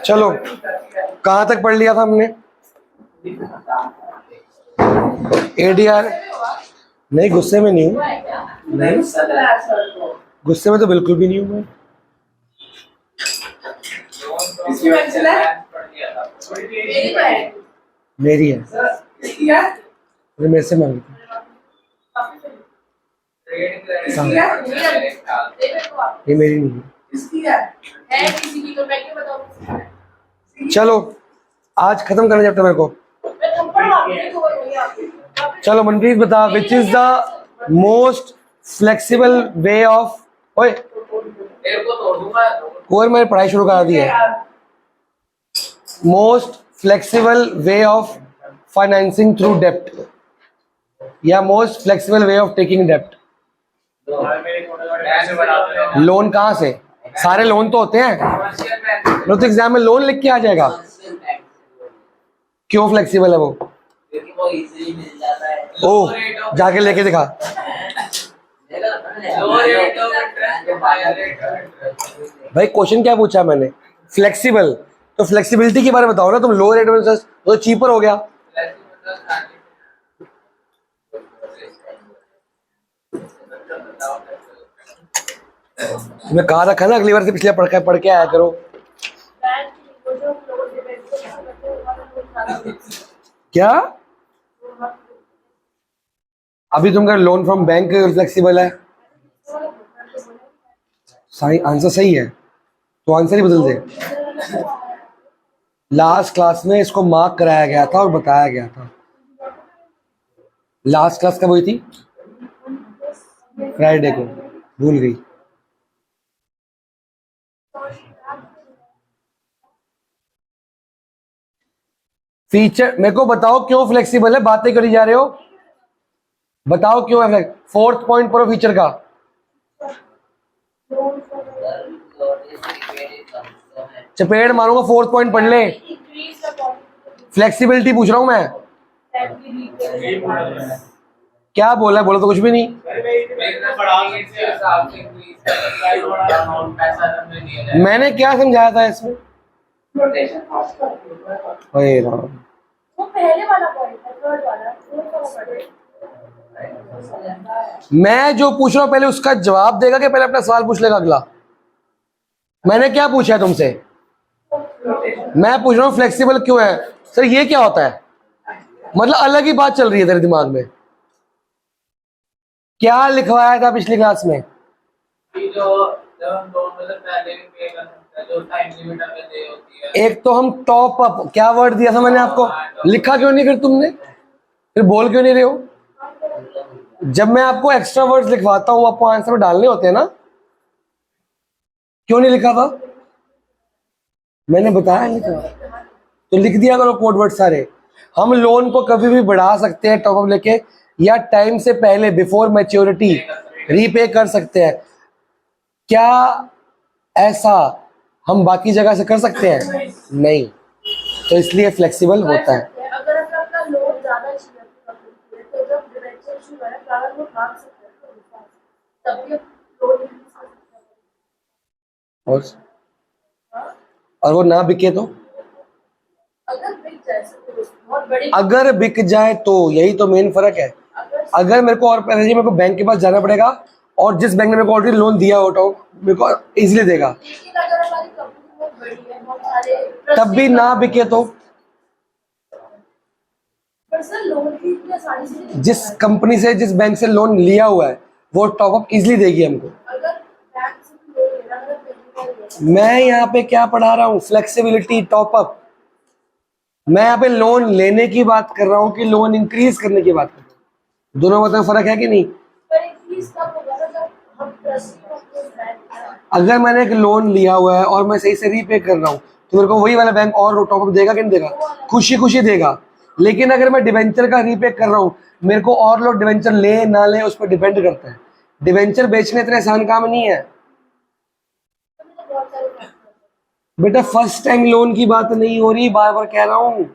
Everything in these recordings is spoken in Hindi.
चलो कहाँ तक पढ़ लिया था हमने? एडीआर। नहीं गुस्से में नहीं हूँ, नहीं गुस्से में तो बिल्कुल भी नहीं हूँ मैं। मेरी है, मेरे से मांगी थी। ये मेरी नहीं है। चलो आज खत्म करना चैप्टर मेरे को। चलो मनप्रीत बता, which is the most flexible way of, ओए कोई मैंने पढ़ाई शुरू करा दी है। Most flexible way of financing through डेप्ट या most flexible way of taking डेप्ट। लोन कहाँ से? सारे लोन तो होते हैं, तो एग्जाम में लोन लिख के आ जाएगा। क्यों फ्लेक्सिबल है वो? ओह जाके लेके दिखा। भाई क्वेश्चन क्या पूछा मैंने? फ्लेक्सिबल, तो फ्लेक्सिबिलिटी के बारे में बताओ ना तुम। लो रेट में तो चीपर हो गया। तुम्हें कहा रखा ना अगली बार से पिछले पढ़ के आया करो। क्या अभी तुम कर लोन फ्रॉम बैंक फ्लेक्सिबल है? सही आंसर सही है तो आंसर ही बदल दे। लास्ट क्लास में इसको मार्क कराया गया था और बताया गया था। लास्ट क्लास कब हुई थी? फ्राइडे को, भूल गई। फीचर मेरे को बताओ क्यों फ्लेक्सिबल है, बातें करी जा रहे हो, बताओ क्यों है। फोर्थ पॉइंट पढ़ो फीचर का। चपेट मारूंगा, फोर्थ पॉइंट पढ़ ले। फ्लेक्सिबिलिटी पूछ रहा हूं मैं। क्या बोला? बोला तो कुछ भी नहीं। मैंने क्या समझाया था इसमें? वो पहले वाला पॉइंट है, थर्ड वाला। मैं जो पूछ रहा हूं पहले उसका जवाब देगा कि पहले अपना सवाल पूछ लेगा अगला? मैंने क्या पूछा है तुमसे? मैं पूछ रहा हूं फ्लेक्सिबल क्यों है। सर ये क्या होता है? मतलब अलग ही बात चल रही है तेरे दिमाग में। क्या लिखवाया था पिछली क्लास में? एक तो हम टॉप अप, क्या वर्ड दिया था मैंने आपको? लिखा क्यों नहीं फिर तुमने? फिर बोल क्यों नहीं रहे हो? जब मैं आपको एक्स्ट्रा वर्ड्स लिखवाता हूं आपको आंसर में डालने होते हैं ना, क्यों नहीं लिखा था? मैंने बताया लिखा तो लिख दिया करो कोड वर्ड सारे। हम लोन को कभी भी बढ़ा सकते हैं टॉप अप लेके, या टाइम से पहले बिफोर मैच्योरिटी रीपे कर सकते हैं। क्या ऐसा हम बाकी जगह से कर सकते हैं? नहीं, तो इसलिए फ्लेक्सिबल होता है। अगर अपना लोन ज्यादा चाहिए तो जब डिवेंचर इशू है अगर वो भाग सकते हैं तब भी लोन इंक्रीज कर सकते हैं। और वो ना बिके तो? अगर बिक जाए तो यही तो मेन फर्क है। अगर मेरे को और पैसे चाहिए, मेरे को बैंक के पास जाना पड़ेगा, और जिस बैंक ने मेरे को ऑलरेडी लोन दिया हो तो मेरे को इजीली देगा। तब भी ना बिके तो? जिस कंपनी से, जिस बैंक से लोन लिया हुआ है वो टॉप अप इजीली देगी हमको। मैं यहाँ पे क्या पढ़ा रहा हूँ? Flexibility, top up. मैं यहाँ पे लोन लेने की बात कर रहा हूँ कि लोन इंक्रीज करने की बात कर रहा हूँ। दोनों में फर्क है कि नहीं? अगर मैंने एक लोन लिया हुआ है और मैं सही से रीपे कर रहा हूँ तो मेरे को वही वाला बैंक और टॉप अप देगा कि नहीं देगा? खुशी खुशी देगा। लेकिन अगर मैं डिवेंचर का रीपे कर रहा हूँ, मेरे को और लोग डिवेंचर ले ना ले उस पर डिपेंड करता है। डिवेंचर बेचने इतना आसान काम नहीं है बेटा। फर्स्ट टाइम लोन की बात नहीं हो रही, बार बार कह रहा हूँ।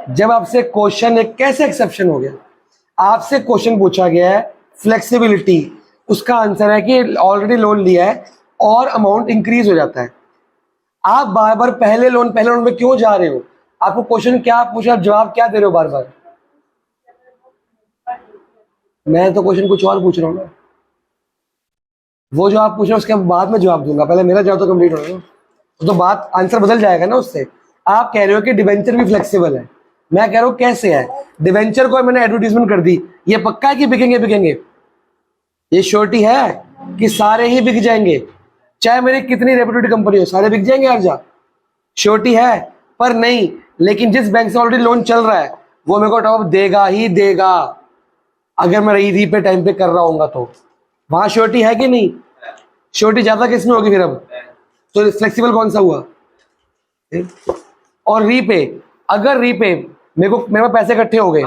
जब आपसे क्वेश्चन है, कैसे एक्सेप्शन हो गया? आपसे क्वेश्चन पूछा गया है फ्लेक्सिबिलिटी, उसका आंसर है कि ऑलरेडी लोन लिया है और अमाउंट इंक्रीज हो जाता है। आप बार बार पहले लोन पे क्यों जा रहे हो? आपको क्वेश्चन क्या पूछा, आप जवाब क्या दे रहे हो बार बार? मैं तो क्वेश्चन कुछ और पूछ रहा हूँ ना, वो जो आप पूछ रहे हो उसके बाद में जवाब दूंगा, पहले मेरा जवाब तो कंप्लीट हो रहा है। तो बात आंसर बदल जाएगा ना उससे। आप कह रहे हो कि डिवेंचर भी फ्लेक्सिबल है, मैं कह रहा हूँ कैसे है? डिवेंचर को मैंने एडवर्टीजमेंट कर दी, ये पक्का है कि बिकेंगे? ये श्योरिटी है कि सारे ही बिक जाएंगे, चाहे मेरी कितनी रेप्यूटेड कंपनी हो, सारे बिक जाएंगे आज जा? श्योरिटी है, पर नहीं। लेकिन जिस बैंक से ऑलरेडी लोन चल रहा है वो मेरे को टॉप देगा ही देगा, अगर मैं रीपे टाइम पे कर रहा हूँ तो। वहां श्योरिटी है कि नहीं? श्योरिटी ज्यादा किसमें होगी फिर? अब तो फ्लेक्सिबल कौन सा हुआ? और रीपे, अगर रीपे मेरे पास पैसे इकट्ठे हो गए,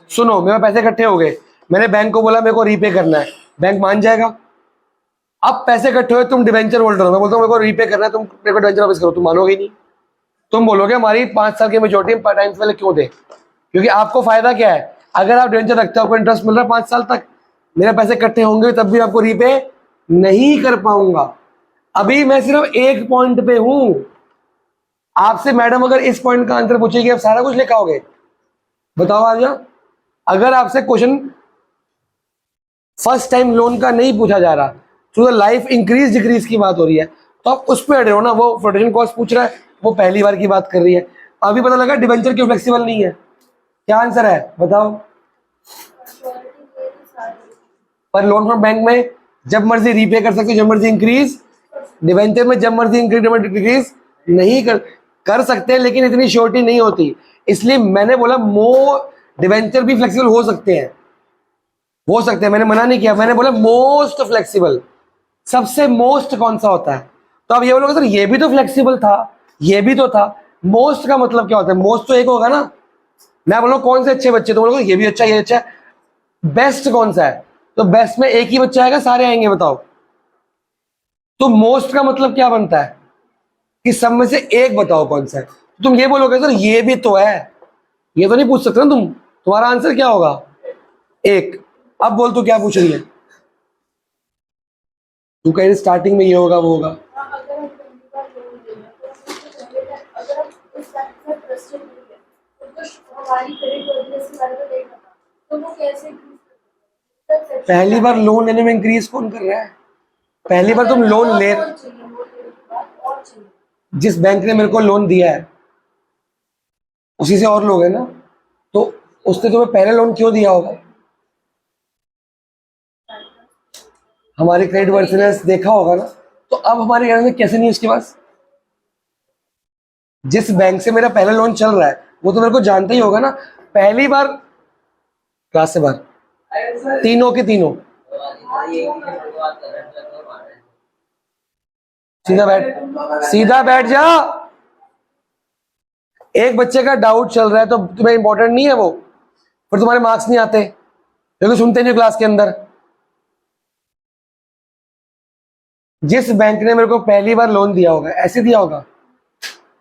सुनो, मेरे पास पैसे इकट्ठे हो गए, मैंने बैंक को बोला मेरे को रीपे करना है, बैंक मान जाएगा? अब पैसे इकट्ठे हुए, तुम डिवेंचर होल्डर हो, मैं बोलता हूँ मेरे को रीपे करना है, तुम मेरे को डिवेंचर वापस करो, तुम मानोगे नहीं। तुम बोलोगे हमारी 5 साल की मेच्योरिटी टाइम से पहले क्यों दे? क्योंकि आपको फायदा क्या है? अगर आप डिवेंचर रखते हो, आपको इंटरेस्ट मिल रहा है 5 साल तक, मेरे पैसे इकट्ठे होंगे तब भी आपको रीपे नहीं कर पाऊंगा। अभी मैं सिर्फ एक पॉइंट पे हूं। आपसे मैडम अगर इस पॉइंट का आंसर पूछेगी, आप सारा कुछ लिखा होगे? बताओ आजा। अगर आपसे क्वेश्चन फर्स्ट टाइम लोन का नहीं पूछा जा रहा, तो लाइफ इंक्रीज डिक्रीज की बात हो रही है, तो आप उस पर अड़े हो ना। वो फ्लोटेशन कॉस्ट पूछ रहा है, वो पहली बार की बात कर रही है। अभी पता लगा डिवेंचर क्यों फ्लेक्सिबल नहीं है? क्या आंसर है बताओ? पर लोन फ्रॉम बैंक में जब मर्जी रीपे कर सकते हो, जब मर्जी इंक्रीज। डिवेंचर में जब मर्जी इंक्रीज डिक्रीज नहीं कर सकते, लेकिन इतनी श्योरिटी नहीं होती। इसलिए मैंने बोला डिवेंचर भी फ्लेक्सिबल हो सकते हैं, मैंने मना नहीं किया, मैंने बोला मोस्ट फ्लेक्सिबल। सबसे मोस्ट कौन सा होता है? तो अब ये बोलोगे सर ये भी तो फ्लेक्सिबल था, ये भी तो था। मोस्ट का मतलब क्या होता है? मोस्ट तो एक होगा ना। मैं बोलूँ कौन से अच्छे बच्चे, तो बोलोगे ये भी अच्छा, ये अच्छा। बेस्ट कौन सा है? तो बेस्ट में एक ही बच्चा आएगा, सारे आएंगे, बताओ। तो मोस्ट का मतलब क्या बनता है कि सब में से एक बताओ कौन सा है। तुम ये बोलोगे सर ये भी तो है, ये तो नहीं पूछ सकते ना तुम। तुम्हारा आंसर क्या होगा? एक। अब बोल तू क्या पूछ रही है? तू कह रही स्टार्टिंग में ये होगा वो होगा। अगर हम पहली बार लोन ले रहे हैं तो अगर हम उस बैंक पर ट्रस्टेड नहीं है, तो हमारी क्रेडिट वर्दीनेस के बारे में नहीं पता, तो वो कैसे इंक्रीज करते हैं? पहली बार लोन लेने में इंक्रीज कौन कर रहा है? पहली बार तुम लोन ले, जिस बैंक ने मेरे को लोन दिया है उसी से और लोग है ना, तो उसने तुम्हें पहले लोन क्यों दिया होगा? हमारी क्रेडिट वर्थिनेस देखा होगा ना। तो अब हमारे घर में कैसे नहीं उसके पास? जिस बैंक से मेरा पहला लोन चल रहा है वो तो मेरे को जानता ही होगा ना। पहली बार क्लास से बाहर, तीनों के तीनों सीधा बैठ जा। एक बच्चे का डाउट चल रहा है तो तुम्हें इंपॉर्टेंट नहीं है वो, फिर तुम्हारे मार्क्स नहीं आते क्योंकि सुनते नहीं क्लास के अंदर। जिस बैंक ने मेरे को पहली बार लोन दिया होगा, ऐसे दिया होगा,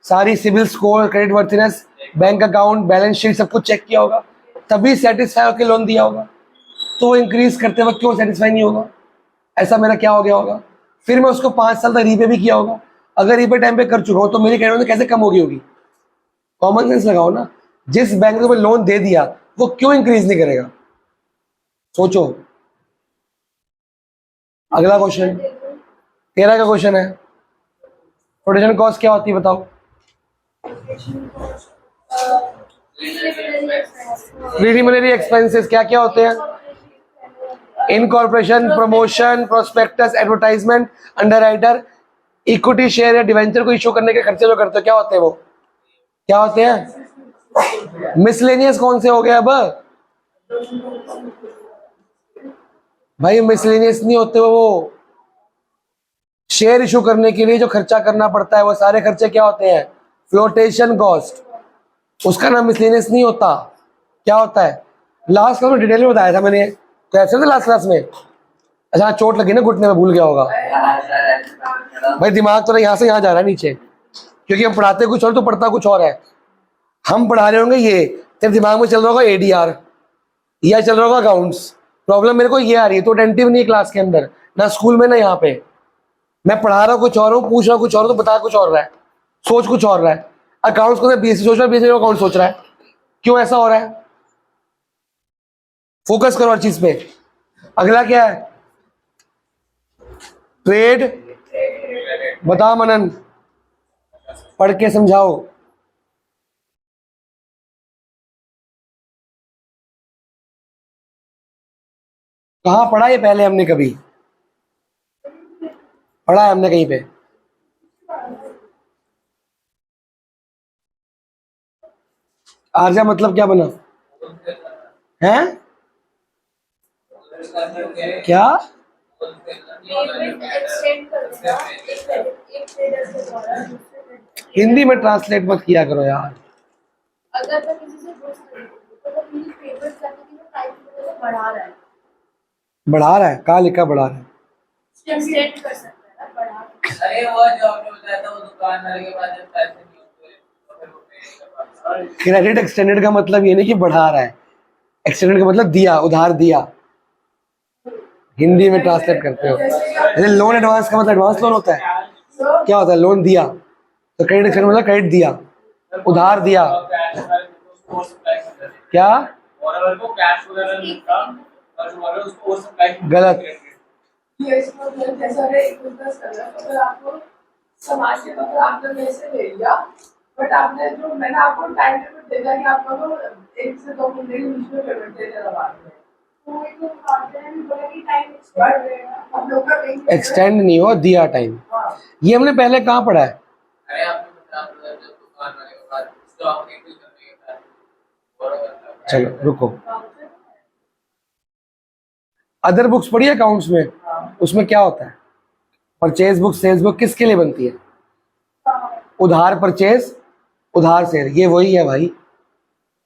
सारी civil score, credit worthiness, bank account, balance sheet सब कुछ चेक किया होगा, तभी सेटिस्फाई होकर लोन दिया होगा। तो इंक्रीज करते वक्त क्यों सेटिस्फाई नहीं होगा? ऐसा मेरा क्या हो गया होगा? फिर मैं उसको 5 साल तक रीपे भी किया होगा। अगर रीपे टाइम पे कर चुका हूं तो मेरी क्रेडिट कैसे कम होगी? कॉमन सेंस लगाओ ना। जिस बैंक ने तुम्हें लोन दे दिया वो क्यों इंक्रीज नहीं करेगा? सोचो। अगला क्वेश्चन 13 का क्वेश्चन है, प्रोटेक्शन कॉस्ट क्या होती है बताओ? प्रीलिमिनरी एक्सपेंसेस क्या क्या होते हैं? Incorporation, promotion, prospectus, advertisement, underwriter, equity share या डिवेंचर को इशू करने के खर्चे जो करते हो, क्या होते हैं वो? क्या होते हैं? मिसलेनियस कौन से हो गए अब भाई? मिसलेनियस नहीं होते वो। शेयर इशू करने के लिए जो खर्चा करना पड़ता है वो सारे खर्चे क्या होते हैं? Flotation cost. उसका नाम मिसलेनियस नहीं होता। क्या होता है? लास्ट क्लास में डिटेल में बताया था मैंने, तो ऐसे थे लास्ट क्लास में। अच्छा चोट लगी ना घुटने में, भूल गया होगा भाई। दिमाग तो यहाँ से यहाँ जा रहा है नीचे, क्योंकि हम पढ़ाते कुछ और तो पढ़ता कुछ और है। हम पढ़ा रहे होंगे ये, तेरे दिमाग में चल रहा होगा ADR या चल रहा होगा अकाउंट्स। प्रॉब्लम मेरे को ये आ रही है, तो अटेंटिव नहीं क्लास के अंदर, ना स्कूल में ना यहाँ पे। मैं पढ़ा रहा हूँ कुछ और हूँ, पूछ रहा हूँ कुछ और हूँ, तो बता कुछ और रहा है, सोच कुछ और रहा है। अकाउंट्स को बीएससी सोच रहा है, बीएससी अकाउंट सोच रहा है। क्यों ऐसा हो रहा है? फोकस करो हर चीज पे। अगला क्या है? ट्रेड। बता मनन, पढ़ के समझाओ। कहाँ पढ़ा ये पहले? हमने कभी पढ़ा है हमने कहीं पे? आर्जा मतलब क्या बना है? क्या? पेमेंट एक्सटेंड कर देना एक ट्रेडर के द्वारा दूसरे ट्रेडर। हिंदी में ट्रांसलेट मत किया करो यार। अगर मैं किसी से गुड्स खरीदूँ तो वो मेरी पेमेंट करने की टाइम को बढ़ा रहा है, बढ़ा रहा है? कहाँ लिखा बढ़ा रहा है? एक्सटेंड कर सकता है ना, बढ़ा। अरे वो जो आपने बताया था वो दुकान वाले के पास जब पैसे नहीं होते तो फिर वो पेड़ के पास क्रेडिट एक्सटेंडेड का मतलब ये नहीं कि बढ़ा रहा है, एक्सटेंडेड का मतलब दिया, उधार दिया। हिंदी में ट्रांसलेट करते हो। जैसे लोन एडवांस का मतलब एडवांस लोन होता है, क्या होता है? लोन दिया। तो क्रेडिट एक्सटेंडेड मतलब क्रेडिट दिया, उधार दिया। क्या? और अगर वो कैश वगैरह मिलता और जो वाला उसको और सप्लाई गलत। ये इसका मतलब जैसा है एक बिजनेस कर रहा है, अगर आपको समाज के मतलब आपने पैसे ले लिया, बट आपने जो मैंने आपको टाइम लिमिट देगा कि आपको वो 1 से 2 महीने के बीच में पेमेंट दे देना बाद में, तो एक तो खाते हैं बोला कि टाइम एक्सटेंड रहेगा। हम लोग का बैंक एक्सटेंड नहीं हो, दिया टाइम। हाँ ये हमने पहले कहाँ पढ़ा है? अरे आपने बताया था जब दुकान वाले के पास स्टॉक नहीं कुछ करने के बाद और चलो रुको। अदर बुक्स पढ़ी अकाउंट्स में? उसमें क्या होता है? परचेज बुक, सेल्स बुक किसके लिए बनती है? उधार परचेज, उधार सेल, ये वही है भाई।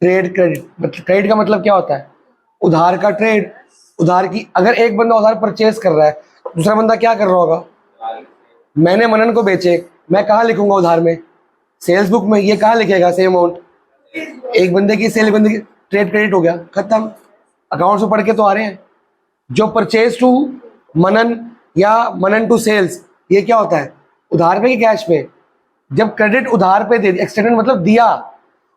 ट्रेड क्रेडिट, क्रेडिट का मतलब क्या होता है? उधार का ट्रेड। उधार की, अगर एक बंदा उधार परचेज कर रहा है, दूसरा बंदा क्या कर रहा होगा? मैंने मनन को बेचे, मैं कहाँ लिखूंगा उधार में? सेल्स बुक में। ये कहाँ लिखेगा सेम अमाउंट? एक बंदे की सेल, एक बंदे की ट्रेड, क्रेडिट हो गया, खत्म। अकाउंट्स में पढ़ के तो आ रहे हैं। जो परचेज टू मनन या मनन टू सेल्स, ये क्या होता है? उधार पे कि कैश पे? जब क्रेडिट उधार पे दे, एक्सटेंडेड मतलब दिया,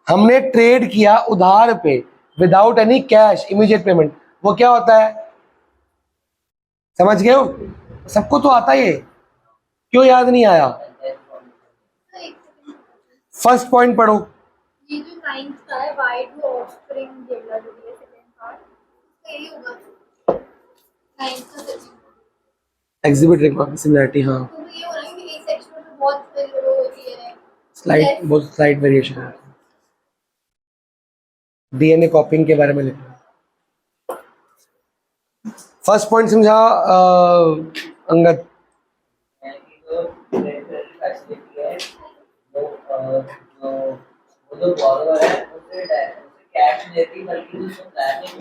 हमने ट्रेड किया उधार पे without any cash immediate payment, वो क्या होता है? समझ गए हो? सबको तो आता ही है, क्यों याद नहीं आया? फर्स्ट पॉइंट पढ़ो। ये जो 9th का है वाई टू ऑफस्प्रिंग जेबला जो है सेकंड पार्ट, यही होगा 9th का सेक्शन। एग्जिबिट रिकॉर्ड सिमिलरिटी, हाँ। तो ये हो रहा है कि एक सेक्शन में बहुत सारी वो होती है स्लाइड, बहुत स्लाइड वेरिएशन है। डीएनए कॉपिंग के बारे में लिखा। फर्स्ट पॉइंट समझा अंगद?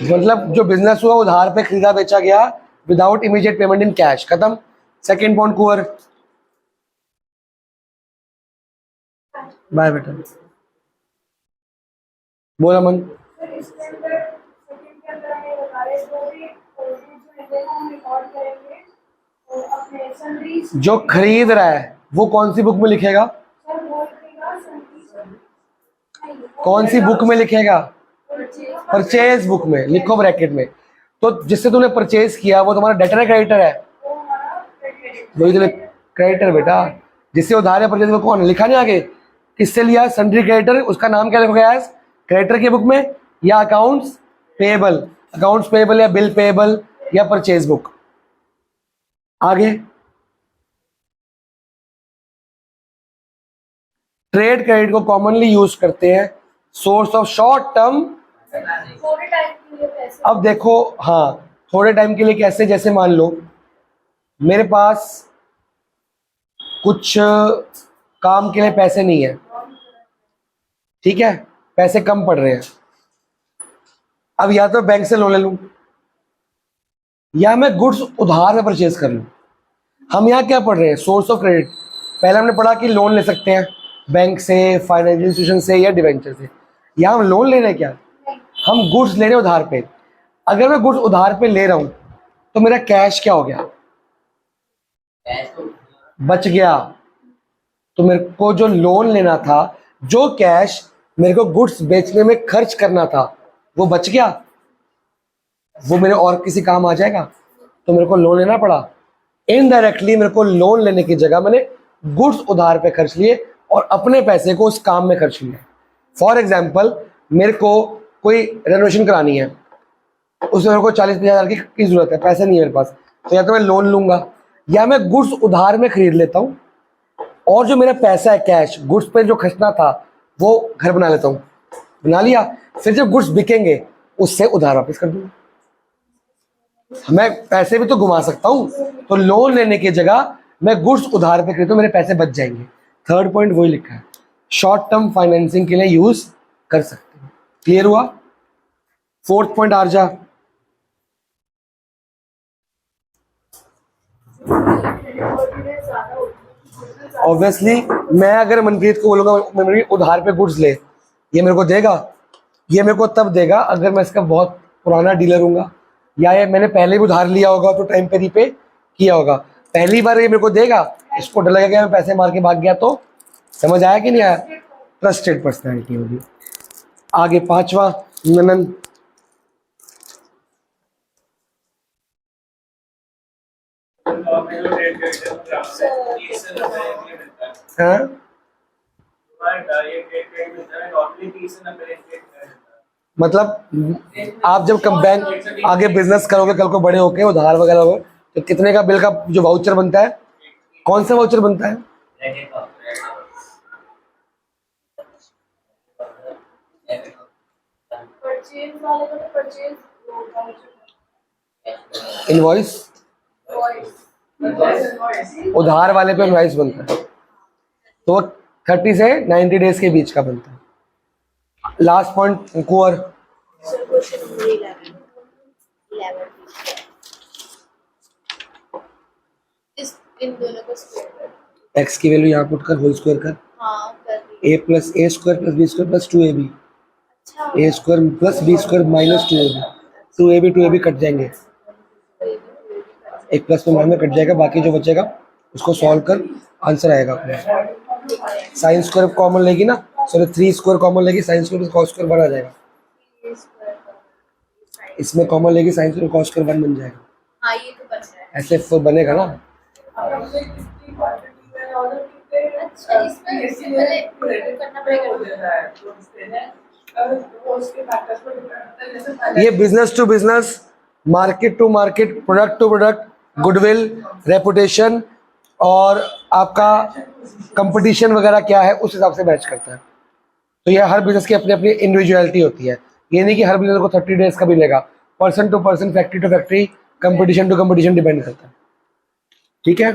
मतलब जो बिजनेस हुआ उधार पे खरीदा बेचा गया without immediate payment in cash, खत्म। सेकंड पॉइंट कुंवर। बाय बेटा, बोला मन। फिर इसके अंदर सेकंड के अंदर हमें बता रहे हैं जो भी जो है हम रिकॉर्ड करेंगे और अपने सैलरीज जो खरीद रहा है वो कौन सी बुक में लिखेगा? सर बोल देगा सैलरीज कौन सी बुक में लिखेगा? परचेज बुक में लिखो ब्रैकेट में। तो जिससे तूने परचेज किया वो तुम्हारा डेटर है क्रेडिटर है? वो हमारा क्रेडिट वही तो क्रेडिटर बेटा। जिससे उधार है परचेज, वो कौन है? लिखा नहीं आगे किससे लिया? Sundry creditor. उसका नाम क्या लिखोगे एज क्रेडिटर की बुक में, या अकाउंट्स पेएबल, अकाउंट्स पेएबल या बिल पेएबल या परचेज बुक। आगे ट्रेड क्रेडिट को कॉमनली यूज करते हैं सोर्स ऑफ शॉर्ट टर्म। थोड़े टाइम के लिए पैसे अब देखो, हाँ थोड़े टाइम के लिए कैसे? जैसे मान लो मेरे पास कुछ काम के लिए पैसे नहीं है, ठीक है, पैसे कम पड़ रहे हैं। अब या तो बैंक से लोन ले लूं या मैं गुड्स उधार में परचेज कर लूं। हम यहाँ क्या पढ़ रहे हैं? Source of credit. पहले हमने पढ़ा कि लोन ले सकते हैं बैंक से, फाइनेंशियल इंस्टीट्यूशन से या डिवेंचर से। यहाँ हम लोन ले रहे हैं क्या? हम गुड्स ले रहे हैं उधार पे। अगर मैं गुड्स उधार पे ले रहा हूं तो मेरा कैश क्या हो गया? बच गया, तो मेरे को जो लोन लेना था, जो कैश मेरे को गुड्स बेचने में खर्च करना था, वो बच गया, वो मेरे और किसी काम आ जाएगा, तो मेरे को लोन लेना पड़ा। इनडायरेक्टली मेरे को लोन लेने की जगह मैंने गुड्स उधार पे खर्च लिए और अपने पैसे को उस काम में खर्च लिया। फॉर एग्जाम्पल, मेरे को कोई रेनोवेशन करानी है, उसमें मेरे को 40-50 हज़ार की जरूरत है, पैसे नहीं है मेरे पास, तो या तो मैं लोन लूंगा या मैं गुड्स उधार में खरीद लेता हूँ, और जो मेरा पैसा है कैश गुड्स पे जो खर्चना था वो घर बना लेता हूँ, बना लिया, फिर जब गुड्स बिकेंगे उससे उधार वापस कर दूंगा। मैं पैसे भी तो घुमा सकता हूँ, तो लोन लेने की जगह मैं गुड्स उधार पे खरीदूं, मेरे पैसे बच जाएंगे। थर्ड पॉइंट वही लिखा है, शॉर्ट टर्म फाइनेंसिंग के लिए यूज कर सकते हैं। क्लियर हुआ? फोर्थ पॉइंट आरजा, ऑब्वियसली मैं अगर मनप्रीत को बोलूंगा मनप्रीत उधार पे गुड्स ले, ये मेरे को देगा, ये मेरे को तब देगा अगर मैं इसका बहुत पुराना डीलर हूँगा, या ये मैंने पहले भी उधार लिया होगा तो टाइम पे रीपे किया होगा। पहली बार ये मेरे को देगा, इसको डर लगेगा मैं पैसे मार के भाग गया तो। समझ आया कि नहीं आया? ट्रस्टेड पर्सनैलिटी होगी। आगे पांचवा, ननन, हाँ मतलब आप जब कम बैंक आगे बिजनेस करोगे, कल को बड़े होके उधार वगैरह होगा, तो कितने का बिल का जो वाउचर बनता है, कौन सा वाउचर बनता है? परचेज वाले को तो परचेज इनवॉइस, उधार वाले पे इनवॉइस बनता है, तो 30 से 90 डेज के बीच का बनता है। लास्ट पॉइंट कुंवर, इन दोनों को स्क्वायर कर। एक्स की वैल्यू यहाँ पुट कर, होल स्क्वायर कर, हाँ कर दी। A plus A square plus B square plus 2ab, अच्छा A square plus B square minus 2ab cut जाएंगे, एक प्लस में माइनस कट जाएगा, बाकी जो बचेगा उसको सॉल्व कर, आंसर आएगा अपना। साइन स्क्वायर कॉमन लेगी ना, सॉरी 3 स्क्वायर कॉमन लेगी, साइन स्क्वायर कॉस स्क्वायर 1 आ जाएगा, इसमें कॉमन लेगी, साइन स्क्वायर कॉस स्क्वायर 1 बन जाएगा। हाँ ये तो बन रहा है। ऐसे फिर बनेगा ना। अच्छा इसमें पहले करना पड़ेगा। ये business to business, market to market, product to product, goodwill, reputation और आपका कंपटीशन वगैरह क्या है उस हिसाब से मैच करता है। तो ये हर बिजनेस की अपनी अपनी इंडिविजुअलिटी होती है। ये नहीं कि हर बिजनेस को 30 डेज का मिलेगा, person to person, factory to factory, competition to competition depend करता है। ठीक है,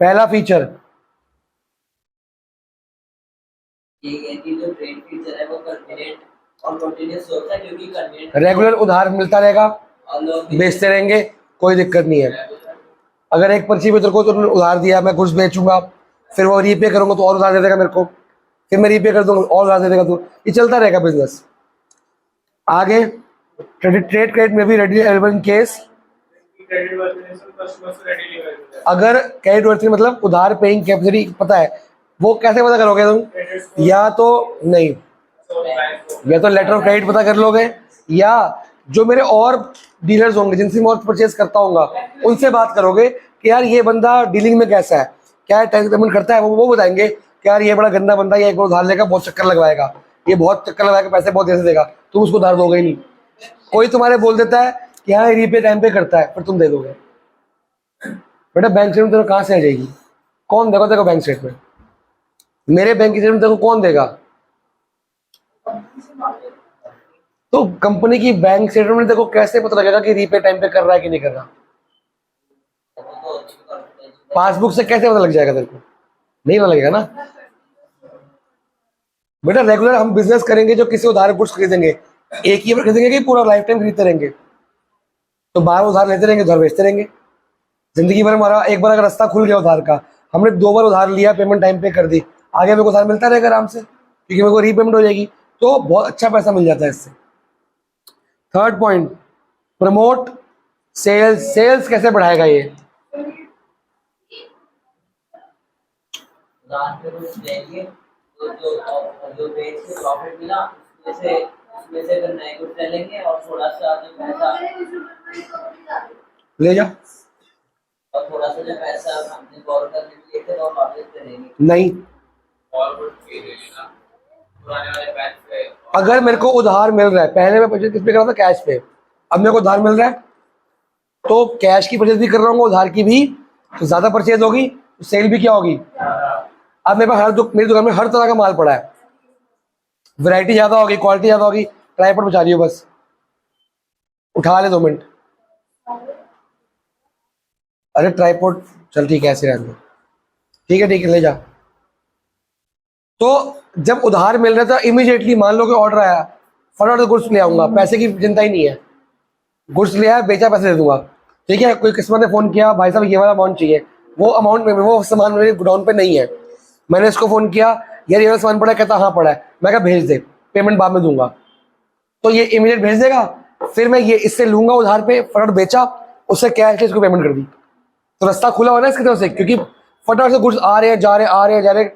पहला फीचर ये कि जो ट्रेड फीचर है वो परमानेंट और कंटीन्यूअस होता है, क्योंकि कन्वीनियंट रेगुलर उधार मिलता रहेगा, और लोग बेचते रहेंगे, कोई दिक्कत नहीं है। अगर एक पर्ची पे तेरे को तुमने उधार दिया, मैं कुछ बेचूंगा, फिर वो रीपे करूंगा तो और उधार दे देगा मेरे को, फिर मैं रीपे कर दूंगा और उधार दे देगा, तो ये चलता रहेगा बिजनेस। आगे ट्रेड क्रेडिट में भी रेडी अवेलेबल इन केस, अगर क्रेडिट वर्थ मतलब उधार पेइंग कैपेसिटी पता है, वो कैसे पता करोगे तुम? या तो नहीं, या तो लेटर ऑफ क्रेडिट पता कर लोगे, या जो मेरे और डीलर्स होंगे जिनसे मैं और परचेज करता हूँ उनसे बात करोगे कि यार ये बंदा डीलिंग में कैसा है, क्या टैक्स पेमेंट करता है, वो बताएंगे कि यार ये बड़ा गंदा बंदा, ये एक बार उधार लेगा बहुत चक्कर लगवाएगा, ये बहुत चक्कर लगाएगा, पैसे बहुत देर से देगा, तुम उसको उधार दोगे ही नहीं। कोई तुम्हारे बोल देता है कि हाँ रीपे टाइम पे करता है, फिर तुम दे दोगे। बेटा बैंक स्टेटमेंट तेरे कहाँ से आ जाएगी? कौन देगा तेरे को बैंक स्टेटमेंट? मेरे बैंक स्टेटमेंट तेरे को कौन देगा? तो कंपनी की बैंक स्टेटमेंट देखो, कैसे पता लगेगा कि रीपे टाइम पे कर रहा है कि नहीं कर रहा? पासबुक से कैसे पता लग जाएगा तेरे को? नहीं पता लगेगा ना। बेटा रेगुलर हम बिजनेस करेंगे, जो किसी उधार गुड्स खरीदेंगे, एक ही बार खरीदेंगे कि पूरा लाइफ टाइम खरीदते रहेंगे? तो बार उधार लेते रहेंगे, उधार बेचते रहेंगे जिंदगी भर। हमारा एक बार अगर रास्ता खुल गया उधार का, हमने 2 बार उधार लिया, पेमेंट टाइम पे कर दी, आगे मेरे को उधार मिलता रहेगा आराम से, क्योंकि मेरे को रीपेमेंट हो जाएगी, तो बहुत अच्छा पैसा मिल जाता है इससे। थर्ड पॉइंट, प्रमोट सेल्स कैसे बढ़ाएगा ये? उधार पे कुछ लेंगे तो जो बेच के प्रॉफिट मिला उसमें से अगर नए गुड्स ले लेंगे और थोड़ा सा जो पैसा ले जा। और थोड़ा सा जो पैसा हमने बोरो करने के लिए थे वो वापस दे देंगे। नहीं, फॉरवर्ड पे ले लेना पुराने वाले बैच पे। अगर मेरे को उधार मिल रहा है, पहले मैं परचेज किस पे कर रहा था? कैश पे। अब मेरे को उधार मिल रहा है तो कैश की परचेज भी कर रहा हूँ, उधार की भी, तो ज्यादा परचेज होगी तो सेल भी क्या होगी? अब मेरे पास मेरी दुकान में हर तरह का माल पड़ा है, वैरायटी ज्यादा होगी, क्वालिटी ज्यादा होगी। ट्राइपॉड बचा रही हो, बस उठा ले 2 मिनट। अरे ट्राइपॉड चल ठीक है, ऐसे रहने दो। ठीक है ले जा। तो जब उधार मिल रहा था इमीडिएटली मान लो कि ऑर्डर आया, फटाफट गुड्स ले आऊंगा, पैसे की चिंता ही नहीं है। गुड्स ले आया, बेचा, पैसे दे दूंगा। ठीक है, कोई कस्टमर ने फोन किया, भाई साहब ये वाला अमाउंट चाहिए, वो अमाउंट में वो सामान मेरे गोडाउन पे नहीं है, मैंने इसको फोन किया, यार ये वाला सामान पड़ा है, कहता हाँ पड़ा है, मैं कहा भेज दे, पेमेंट बाद में दूंगा। तो ये इमीडिएट भेज देगा, फिर मैं ये इससे लूंगा उधार पे, फटाफट बेचा, उससे कैश इसको पेमेंट कर दी, तो रास्ता खुला हो ना इसकी तरफ से, क्योंकि फटाफट से गुड्स आ रहे हैं जा रहे हैं,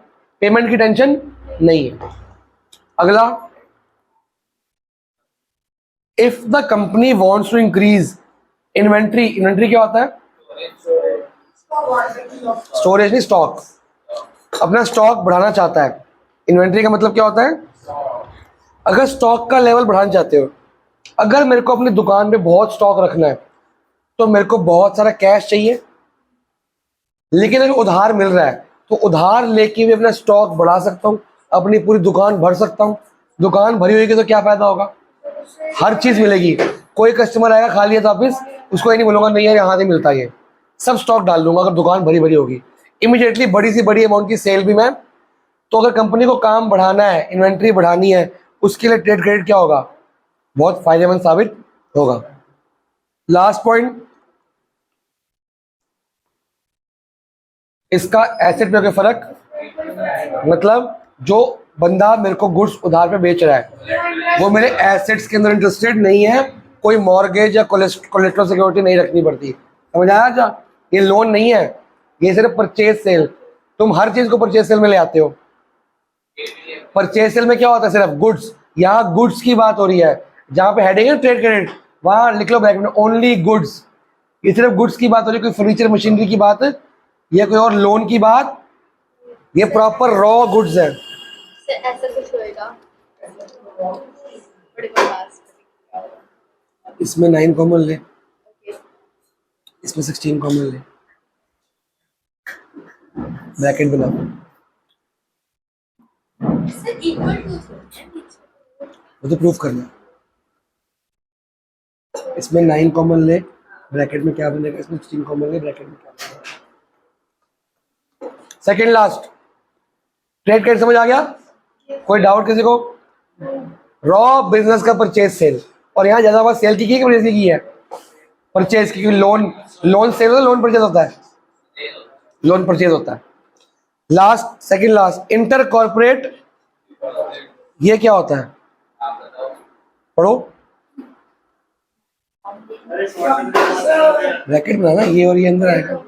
पेमेंट की टेंशन नहीं है। अगला, if the company wants to increase inventory क्या होता है? स्टोरेज नहीं, स्टॉक। अपना स्टॉक बढ़ाना चाहता है। इन्वेंट्री का मतलब क्या होता है? अगर स्टॉक का लेवल बढ़ाना चाहते हो, अगर मेरे को अपनी दुकान पे बहुत स्टॉक रखना है तो मेरे को बहुत सारा कैश चाहिए, लेकिन अगर उधार मिल रहा है तो उधार लेके भी अपना स्टॉक बढ़ा सकता हूँ, अपनी पूरी दुकान भर सकता हूँ। दुकान भरी होगी तो क्या फायदा होगा? हर चीज मिलेगी। कोई कस्टमर आएगा खा लिया था वापिस, उसको ये नहीं बोलूंगा नहीं यार यहाँ से मिलता है, ये सब स्टॉक डाल दूंगा। अगर दुकान भरी होगी, इमीडिएटली बड़ी से बड़ी अमाउंट की सेल भी मैं। तो अगर कंपनी को काम बढ़ाना है, इन्वेंट्री बढ़ानी है, उसके लिए ट्रेड क्रेडिट क्या होगा? बहुत फायदेमंद साबित होगा। लास्ट पॉइंट, इसका एसेट में फर्क, मतलब जो बंदा मेरे को गुड्स उधार पे बेच रहा है वो मेरे एसेट्स के अंदर इंटरेस्टेड नहीं है, कोई मॉर्गेज या कोलेस्ट्रल सिक्योरिटी नहीं रखनी पड़ती। समझ आया? जा, ये लोन नहीं है, ये सिर्फ परचेज सेल। तुम हर चीज को परचेज सेल में ले आते हो। परचेज सेल में क्या होता है? सिर्फ गुड्स। यहाँ गुड्स की बात हो रही है, जहां पे हेडिंग है ट्रेड क्रेडिट, वहां लिख लो ब्रैकेट में ओनली गुड्स। ये सिर्फ गुड्स की बात हो रही है, कोई फर्नीचर मशीनरी की बात या कोई और लोन की बात, ये प्रॉपर रॉ गुड्स है। ऐसा कुछ होएगा बड़े पास। इसमें 9 कॉमन ले, इसमें 16 कॉमन ले, ब्रैकेट बना। सर इक्वल टू वो तो प्रूफ करना। इसमें 9 कॉमन ले, ब्रैकेट में क्या बनेगा? इसमें 16 कॉमन ले, ब्रैकेट में क्या बनेगा? सेकंड लास्ट, ट्रेड क्रेडिट समझ आ गया? कोई डाउट किसी को? रॉ बिजनेस का परचेज सेल, और यहाँ ज्यादा बात सेल की परचेज की है? परचेज की, लोन सेल होता है, लोन परचेज होता है, लोन परचेज होता है। Last, second last, inter corporate, ये क्या होता है? पढ़ो, ब्रैकेट बनाना, ये और ये अंदर आएगा।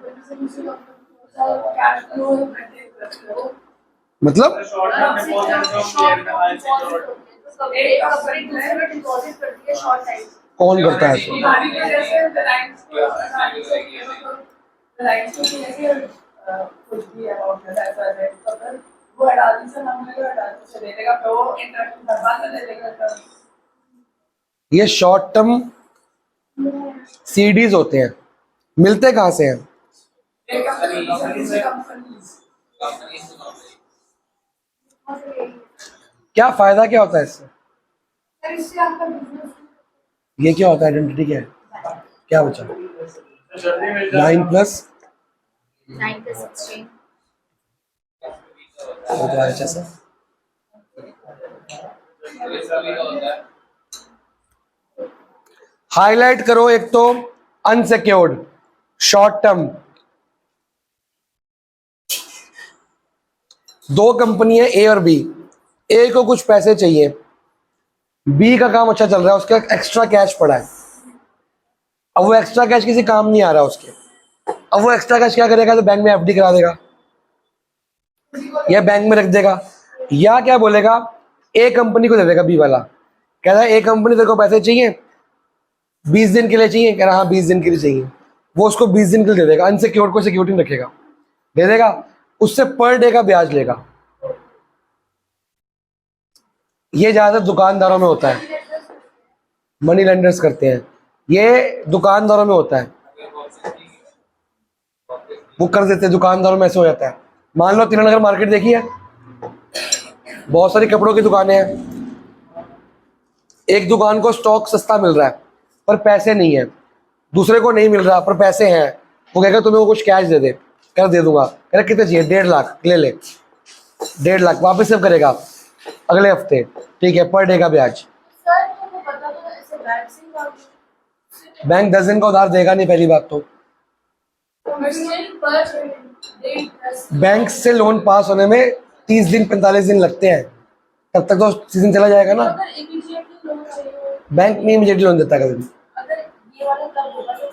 मतलब कौन करता है ऐसे? ये शॉर्ट टर्म सीडीज होते हैं। मिलते कहाँ से हैं? क्या फायदा क्या होता है इससे? ये क्या होता है? आइडेंटिटी क्या है? क्या बचा? 9 प्लस 16 वो तो अच्छा सा। हाईलाइट करो, एक तो अनसिक्योर्ड, शॉर्ट टर्म। दो कंपनी है ए और बी, ए को कुछ पैसे चाहिए, बी का काम अच्छा चल रहा है, उसका एक्स्ट्रा कैश पड़ा है। अब वो एक्स्ट्रा कैश किसी काम नहीं आ रहा उसके, अब वो एक्स्ट्रा कैश क्या करेगा, तो बैंक में एफडी करा देगा या बैंक में रख देगा, या क्या बोलेगा, ए कंपनी को दे देगा, बी वाला कह रहा है ए कंपनी तेरे को पैसे चाहिए 20 दिन के लिए चाहिए, कह रहा हाँ 20 दिन के लिए चाहिए, वो उसको 20 दिन के लिए दे देगा, अनसिक्योर्ड को सिक्योरिटी में रखेगा, दे देगा, उससे पर डे का ब्याज लेगा। ये ज्यादातर दुकानदारों में होता है, मनी लेंडर्स करते हैं, ये दुकानदारों में होता है, वो कर देते हैं, दुकानदारों में ऐसे हो जाता है। मान लो तीन नगर मार्केट देखी है, बहुत सारी कपड़ों की दुकानें हैं, एक दुकान को स्टॉक सस्ता मिल रहा है पर पैसे नहीं है, दूसरे को नहीं मिल रहा पर पैसे हैं, वो कहेगा तुम्हें वो कुछ कैश दे दे, कर दे दूंगा, कह रहा कितने चाहिए, 1.5 लाख, ले ले 1.5 लाख, वापस सेव करेगा अगले हफ्ते, ठीक है, पर डे का ब्याज। सर तो वो पता तो ऐसे बैंक से ही काम बैंक 10 दिन का उधार देगा नहीं, पहली बात तो बैंक से लोन पास होने में 30 दिन 45 दिन लगते हैं, तब तक तो सीजन चला जाएगा ना। अगर इमीडिएटली लोन चाहिए, बैंक नहीं इमीडिएटली लोन देता कभी भी, अगर ये वाला तब होगा तो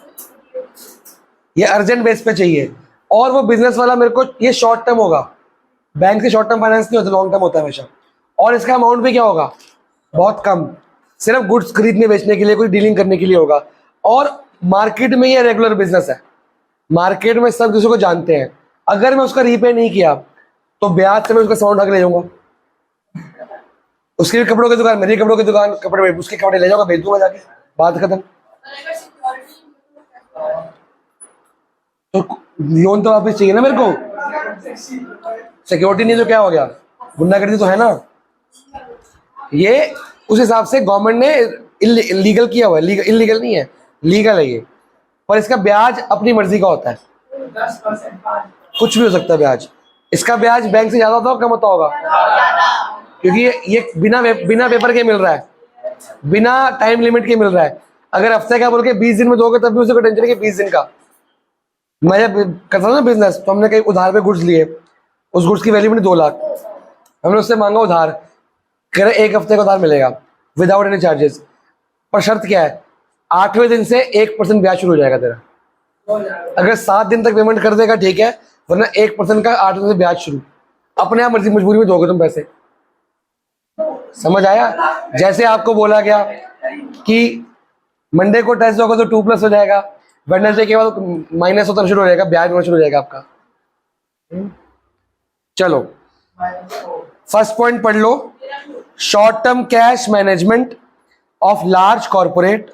फिर ये अर्जेंट बेस पे चाहिए, और वो बिजनेस वाला मेरे को, ये शॉर्ट टर्म होगा, बैंक से शॉर्ट टर्म फाइनेंस नहीं होता, लॉन्ग टर्म होता है हमेशा, और इसका अमाउंट भी क्या होगा, बहुत कम, सिर्फ गुड्स खरीदने बेचने के लिए, कोई डीलिंग करने के लिए होगा, और मार्केट में ये रेगुलर बिजनेस है, मार्केट में सब किसी को जानते हैं, अगर मैं उसका रीपे नहीं किया तो ब्याज से मैं उसका साउंड हक ले जाऊंगा, उसकी भी कपड़ों की दुकान, मेरी कपड़ों की दुकान, कपड़े उसके कपड़े ले जाऊंगा, बेच दूंगा जाके, बात खत्म। तो लोन तो वापस चाहिए ना मेरे को, सिक्योरिटी नहीं तो क्या हो गया, गुंडागर्दी तो है ना। ये उस हिसाब से गवर्नमेंट ने इलीगल किया हुआ है, इलीगल नहीं है, लीगल है ये, पर इसका ब्याज अपनी मर्जी का होता है, 10%। कुछ भी हो सकता है ब्याज, इसका ब्याज बैंक से ज्यादा होता होगा, कम होता होगा, क्योंकि ये बिना पेपर के मिल रहा है, बिना टाइम लिमिट के मिल रहा है। अगर हफ्ते का बोल के 20 दिन में दोगे तब भी उसे कोई टेंशन नहीं कि 20 दिन का। मैं जब करता था ना बिजनेस, तो हमने कहीं उधार पे गुड्स लिए, उस गुड्स की वैल्यू बनी 2 लाख, हमने उससे मांगा उधार, कह रहे 1 हफ्ते का उधार मिलेगा विदाउट एनी चार्जेस, पर शर्त क्या है, 8वें दिन से 1% ब्याज शुरू हो जाएगा तेरा, अगर 7 दिन तक पेमेंट कर देगा ठीक है, वरना 1% का 8 दिन से ब्याज शुरू, अपने आप मर्जी मजबूरी में दोगे तुम पैसे। समझ आया? जैसे आपको बोला गया कि मंडे को टेस्ट होगा तो 2+ हो जाएगा, वेडनेसडे के बाद माइनस होता शुरू हो जाएगा, ब्याज होना शुरू हो जाएगा आपका। चलो फर्स्ट पॉइंट पढ़ लो, short term cash management of large corporate,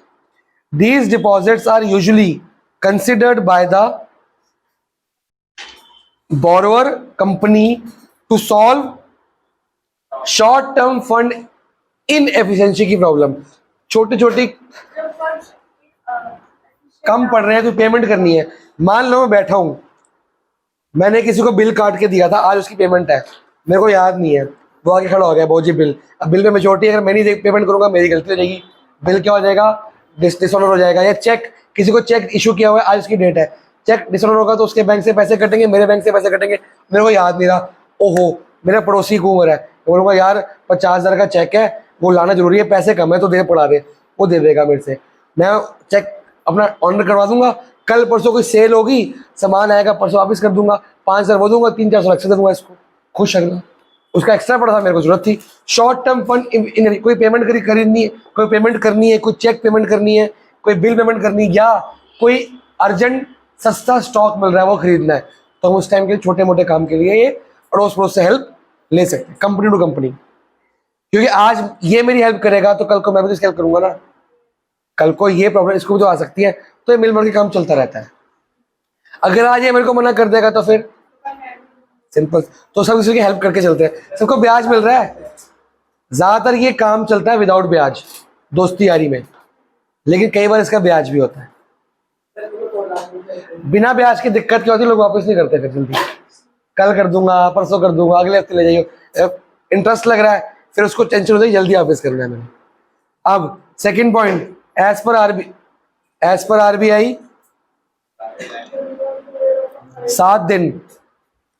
these deposits are usually considered by the borrower company to solve short term fund inefficiency की प्रॉब्लम। छोटी छोटी कम पड़ रहे हैं तो पेमेंट करनी है, मान लो मैं बैठा हूं, मैंने किसी को बिल काट के दिया था, आज उसकी पेमेंट है, मेरे को याद नहीं है, वो आगे खड़ा हो गया बहुत जी बिल, अब बिल में मेच्योरिटी अगर मैं नहीं पेमेंट करूंगा मेरी गलती हो जाएगी, बिल क्या हो जाएगा, डिसऑनर हो जाएगा। या चेक, किसी को चेक इशू किया हुआ है, आज उसकी डेट है, चेक डिसऑनर होगा तो उसके बैंक से पैसे कटेंगे, मेरे बैंक से पैसे कटेंगे, मेरे को याद नहीं रहा, ओहो मेरे पड़ोसी को उम्र है, बोलूँगा यार 50,000 का चेक है, वो लाना जरूरी है, पैसे कम है तो दे पड़ा दे, वो दे देगा मेरे से, मैं चेक अपना ऑनर करवा दूंगा, कल परसों कोई सेल होगी, सामान आएगा, परसों वापस कर दूंगा, 5,000 वो दूंगा, 300-400 एक्स्ट्रा दूंगा, इसको खुश रखना, उसका एक्स्ट्रा पड़ा था, मेरे को जरूरत थी। शॉर्ट टर्म फंड, कोई पेमेंट खरीदनी है, कोई पेमेंट करनी है, कोई चेक पेमेंट करनी है, कोई बिल पेमेंट करनी है, या कोई अर्जेंट सस्ता स्टॉक मिल रहा है वो खरीदना है, तो हम उस टाइम के छोटे मोटे काम के लिए ये अड़ोस पड़ोस से हेल्प ले सकते हैं, कंपनी टू कंपनी, क्योंकि आज ये मेरी हेल्प करेगा तो कल को मैं भी तो इसकी हेल्प करूंगा ना, कल को ये प्रॉब्लम इसको भी तो आ सकती है, तो ये मिल के काम चलता रहता है। अगर आज ये मेरे को मना कर देगा तो फिर सिंपल, तो सब किसी की हेल्प करके चलते हैं, सबको ब्याज मिल रहा है, ज्यादातर ये काम चलता है विदाउट ब्याज दोस्ती यारी में, लेकिन कई बार इसका ब्याज भी होता है। बिना ब्याज की दिक्कत क्या होती है, लोग वापस नहीं करते फिर जल्दी, कल कर दूंगा, परसों कर दूंगा, अगले हफ्ते ले जाइए, इंटरेस्ट लग रहा है, फिर उसको टेंशन होती है जल्दी वापस करना है मैंने। अब second point, as per RBI 7 दिन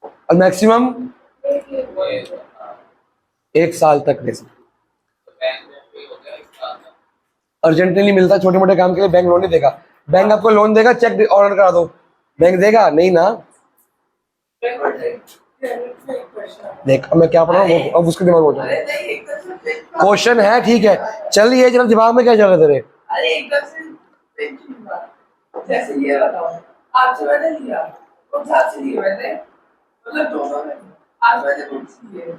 और मैक्सिमम 1 साल तक दे सकते। अर्जेंटली मिलता, छोटे मोटे काम के लिए बैंक लोन नहीं देगा, बैंक आपको लोन देगा, चेक ऑर्डर करा दो, बैंक देगा नहीं ना। देख अब मैं क्या पढ़ रहा हूँ, अब उसके दिमाग में हो अरे नहीं, एकदम से क्वेश्चन है, ठीक है चल, ये जरा दिमाग में क्या चल रहा है तेरे? अरे एकदम से पेन की बात। जैसे ये बताओ, आपसे मैंने लिया उस हिसाब से लिए मैंने, मतलब दोनों में आज मैंने कुछ लिए,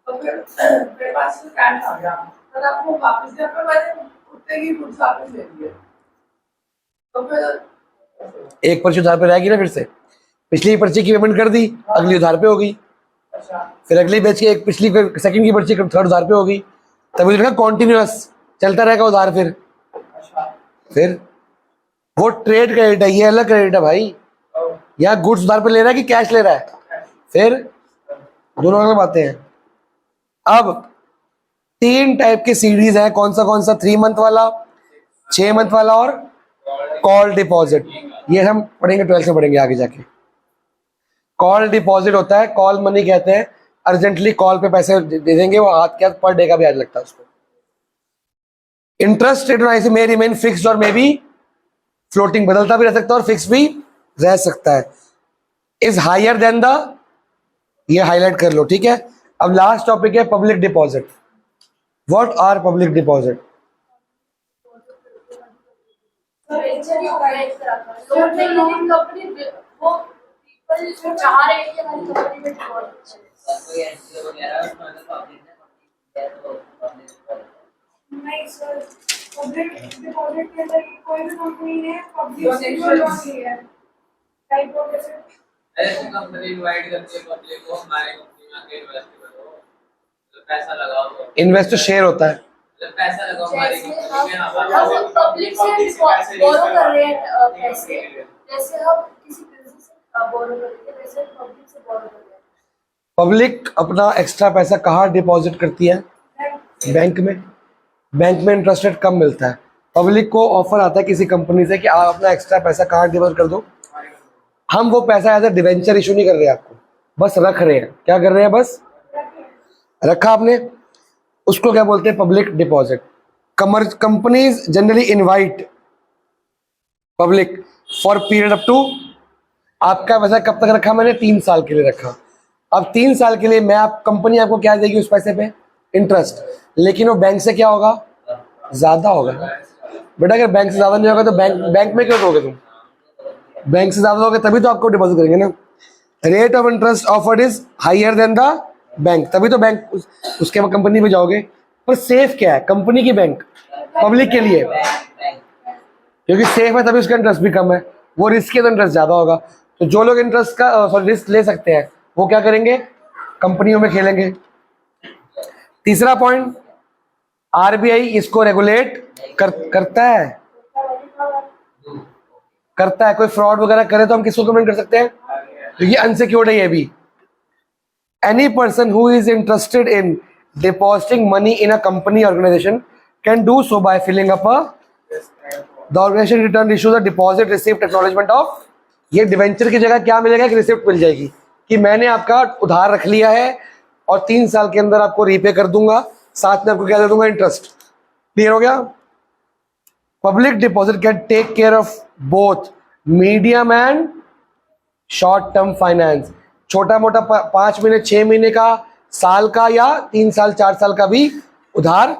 तो फिर मेरे पास से कैश आ गया, फिर आपको वापस दिया, फिर मैंने उतने की कुछ वापस ले लिए, तो फिर एक पर्ची उधार पे रहेगी ना, फिर से पिछली पर्ची की पेमेंट कर दी, अगली उधार पे होगी, अच्छा फिर अगली बेच के एक पिछली सेकंड की पर्ची थर्ड उधार पे होगी, तभी तो कॉन्टिन्यूअस चलता रहेगा उधार। अच्छा फिर वो ट्रेड क्रेडिट है, ये अलग क्रेडिट है भाई। यहाँ गुड्स उधार पे ले रहा है कि कैश ले रहा है, फिर दोनों अलग बातें हैं। अब 3 टाइप के सीडीज हैं, कौन सा 3 मंथ वाला, 6 मंथ वाला और कॉल डिपॉजिट। ये हम पढ़ेंगे 12th में पढ़ेंगे आगे जाके। कॉल डिपॉजिट होता है, कॉल मनी कहते हैं, अर्जेंटली कॉल पे पैसे दे देंगे, वो हाथ के हाथ पर डे का ब्याज लगता है उसको। Interest rate on May remain fixed और मे बी फ्लोटिंग, बदलता भी रह सकता है और फिक्स भी रह सकता है। इज हायर देन द, ये हाईलाइट कर लो, ठीक है। अब लास्ट टॉपिक है public deposit. What are public deposit? Debenture ही ऑर्गेनाइज करा था लोन नहीं, लेकिन कंपनी वो पीपल चाह रहे हैं कि हमारी कंपनी में डिपॉजिट चले। कोई एनजीओ वगैरह उसमें अगर पब्लिक ने है तो पब्लिक नहीं सर, पब्लिक डिपॉजिट के अंदर कोई भी कंपनी ने पब्लिक से जो लोन लिया है, टाइप ऑफ जैसे ऐसे कंपनी इनवाइट करती है पब्लिक को, हमारे कंपनी में आके इन्वेस्ट करो, तो पैसा लगाओ। इन्वेस्ट तो शेयर होता है, जब पैसा लगाओ हमारी जैसे कंपनी में, हम पब्लिक से बोरो कर रहे हैं पैसे, जैसे हम किसी बिजनेस से बोरो करते हैं, वैसे पब्लिक से बोरो कर रहे हैं। पब्लिक अपना एक्स्ट्रा पैसा कहाँ डिपॉजिट करती है? बैंक में। बैंक में इंटरेस्ट रेट कम मिलता है। पब्लिक को ऑफर आता है किसी कंपनी से कि आप अपना एक्स्ट्रा पैसा कहाँ डिपॉजिट कर दो, हम वो पैसा एज ए डिवेंचर इशू नहीं कर रहे आपको, बस रख रहे हैं। क्या कर रहे हैं? बस रखा आपने, उसको क्या बोलते हैं? Public deposit. Companies generally invite public for period up to, आपका पैसा कब तक रखा मैंने? 3 साल के लिए रखा। अब 3 साल के लिए मैं कंपनी आपको क्या देगी उस पैसे पे? इंटरेस्ट। लेकिन वो बैंक से क्या होगा? ज्यादा होगा। बेटा अगर बैंक से ज्यादा नहीं होगा तो बैंक में क्यों दोगे तुम? बैंक से ज्यादा दोगे तभी तो आपको डिपॉजिट करेंगे ना। Rate of interest offered is higher than the bank, तभी तो बैंक उसके कंपनी में जाओगे। पर सेफ क्या है? कंपनी की बैंक पब्लिक के लिए, क्योंकि सेफ है तभी उसका इंटरेस्ट भी कम है, वो रिस्क है तो इंटरेस्ट ज्यादा होगा। तो जो लोग इंटरेस्ट का रिस्क ले सकते हैं वो क्या करेंगे? कंपनियों में खेलेंगे। तीसरा पॉइंट, आरबीआई इसको रेगुलेट करता है। कोई फ्रॉड वगैरह करे तो हम किसको कमेंट कर सकते हैं? क्योंकि अनसिक्योर्ड है ये भी। Any person who is interested in depositing money in a company organisation can do so by filling up the organisation return issue the deposit receipt acknowledgement of. ये डिवेंचर की जगह क्या मिलेगा? एक रिसिप्ट मिल जाएगी कि मैंने आपका उधार रख लिया है और 3 साल के अंदर आपको रीपे कर दूंगा, साथ में आपको क्या दे दूंगा? इंटरेस्ट। क्लियर हो गया? Public deposit can take care of both medium and short term finance. छोटा मोटा 5 महीने, 6 महीने का, साल का या 3 साल 4 साल का भी उधार।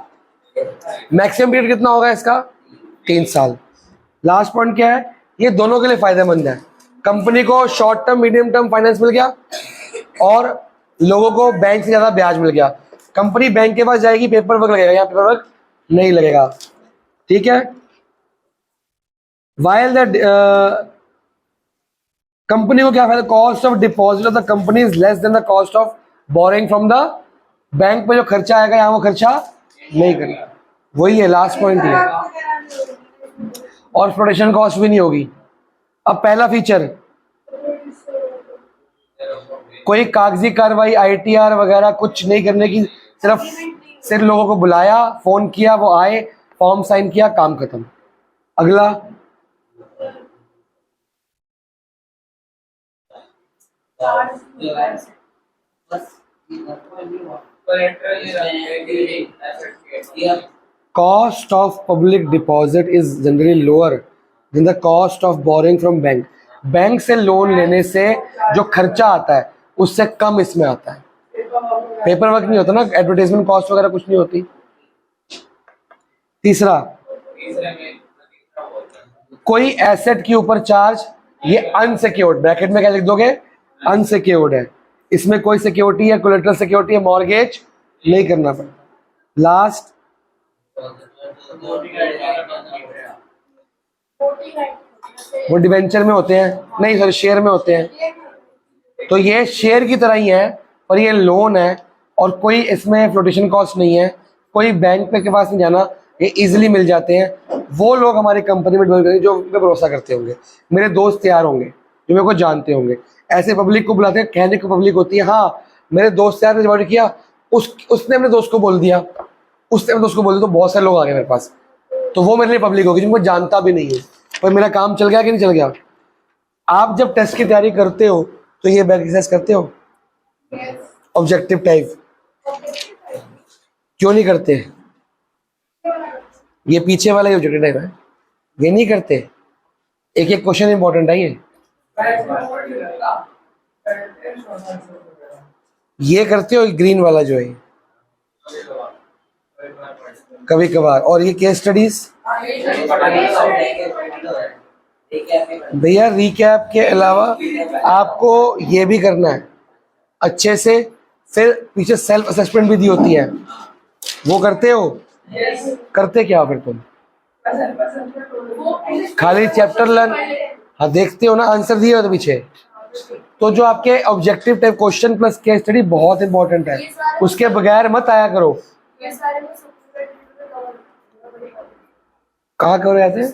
मैक्सिमम पीरियड कितना होगा इसका? 3 साल। लास्ट पॉइंट क्या है? ये दोनों के लिए फायदेमंद है। कंपनी को short term medium term finance मिल गया और लोगों को बैंक से ज्यादा ब्याज मिल गया। कंपनी बैंक के पास जाएगी, पेपर वर्क लगेगा, यहाँ पेपर वर्क नहीं लगेगा। ठीक है। वाइल द कंपनी को क्या फायदा? Cost of deposit of the company is less than the cost of borrowing from the bank पे जो खर्चा आएगा यहाँ वो खर्चा नहीं करना। वही है, लास्ट पॉइंट ही है। और प्रोटेक्शन कॉस्ट भी नहीं होगी। अब पहला फीचर, कोई कागजी कार्रवाई आईटीआर वगैरह कुछ नहीं करने की, सिर्फ लोगों को बुलाया, फोन किया, वो आए, फॉर्म साइन किया, काम खत्म। अगला, cost of public deposit is generally lower than the cost of borrowing from bank. Bank से लोन लेने से जो खर्चा आता है उससे कम इसमें आता है। पेपर वर्क नहीं होता ना, एडवर्टाइजमेंट कॉस्ट वगैरह कुछ नहीं होती। तीसरा, कोई एसेट के ऊपर चार्ज, ये अनसिक्योर्ड, ब्रैकेट में क्या लिख दोगे, अनसिक्योर्ड है, इसमें कोई सिक्योरिटी है, कोलेटरल सिक्योरिटी है, मॉर्गेज नहीं करना पड़ता। लास्ट, वो डिवेंचर में होते हैं, नहीं सॉरी शेयर में होते हैं, तो ये शेयर की तरह ही है पर ये लोन है और कोई इसमें फ्लोटेशन कॉस्ट नहीं है, कोई बैंक पे के पास नहीं जाना, ये इजीली मिल जाते हैं। वो लोग हमारी कंपनी में डील करेंगे जो उन पे भरोसा करते होंगे, मेरे दोस्त यार होंगे जो मेरे को जानते होंगे। ऐसे पब्लिक को बुलाते हैं, कहने को पब्लिक होती है, हाँ मेरे दोस्त यार ने जब किया उसने अपने दोस्त को बोल दिया, उसने अपने दोस्त को बोल दिया, तो बहुत सारे लोग आ गए मेरे पास, तो वो मेरे लिए पब्लिक होगी जिनको जानता भी नहीं है, पर मेरा काम चल गया कि नहीं चल गया। आप जब टेस्ट की तैयारी करते हो तो ये बैक एक्सरसाइज करते हो, ऑब्जेक्टिव टाइप क्यों नहीं करते? ये पीछे वाला ही ऑब्जेक्टिव टाइप है, ये नहीं करते। एक एक क्वेश्चन इंपॉर्टेंट है ये करते हो, ग्रीन वाला जो है कभी कभार। और ये केस स्टडीज भैया, रिकैप के अलावा आपको ये भी करना है अच्छे से। फिर पीछे सेल्फ असेसमेंट भी दी होती है, वो करते हो? करते क्या हो फिर तुम? खाली चैप्टर लर्न, हाँ देखते हो ना, आंसर दिए हो तो पीछे। तो जो आपके objective type question plus case study बहुत इंपॉर्टेंट है, उसके बगैर मत आया करो। कहाँ कर रहे थे?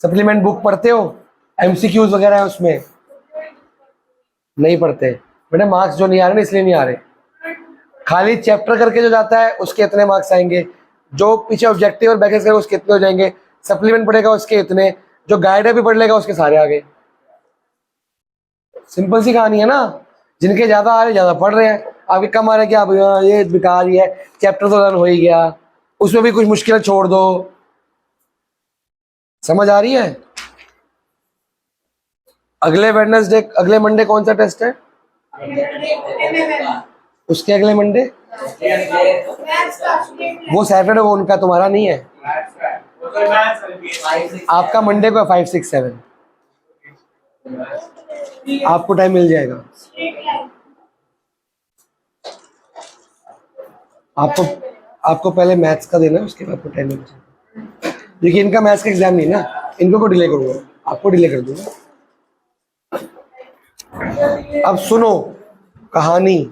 सप्लीमेंट बुक पढ़ते हो? एमसीक्यूज वगैरह है उसमें? नहीं पढ़ते बेटा, मार्क्स जो नहीं आ रहे ना इसलिए नहीं आ रहे। खाली चैप्टर करके जो जाता है उसके इतने मार्क्स आएंगे, जो पीछे ऑब्जेक्टिव और बैकेज करेगा उसके इतने हो जाएंगे, सप्लीमेंट पढ़ेगा उसके इतने, जो गाइड है भी पढ़ लेगा उसके सारे आ गए। सिंपल सी कहानी है ना। जिनके ज्यादा आ रहे ज्यादा पढ़ रहे हैं, आपके कम आ रहे क्या ये बेकार ही है, चैप्टर तो रन हो ही गया, उसमें भी कुछ मुश्किल छोड़ दो। समझ आ रही है? अगले वेडनेसडे, अगले मंडे कौन सा टेस्ट है? उसके अगले मंडे वो सैटरडे, वो उनका, तुम्हारा नहीं है। आपका मंडे को 5, 6, 7 आपको टाइम मिल जाएगा। आपको पहले मैथ्स का देना है, उसके बाद आपको टाइम मिल जाएगा। देखिए इनका मैथ्स का एग्जाम नहीं ना, इनको को डिले करूंगा, आपको डिले कर दूंगा। अब सुनो कहानी।